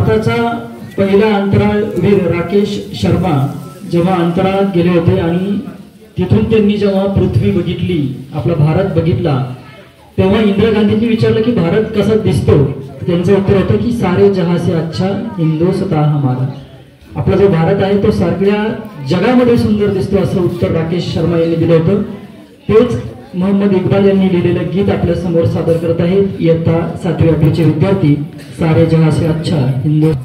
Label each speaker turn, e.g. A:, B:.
A: भारताचा पहिला अंतराळवीर राकेश शर्मा जेव्हा अंतराळात गेले होते आणि तिथून त्यांनी जेव्हा पृथ्वी बघितली, आपला भारत बघितला, तेव्हा इंदिरा गांधींनी विचारलं की भारत कसा दिसतो. त्यांचं उत्तर होतं की सारे जहां से अच्छा हिंदुस्तान हमारा. आपला जो भारत आहे तो सगळ्या जगामध्ये सुंदर दिसतो, असं उत्तर राकेश शर्मा यांनी दिलं होतं. तेच मोहम्मद इक्बाल यांनी लिहिलेलं गीत आपल्या समोर सादर करत आहेत इयत्ता 7वी 8वीचे विद्यार्थी. सारे जहां से अच्छा हिंदुस्तान.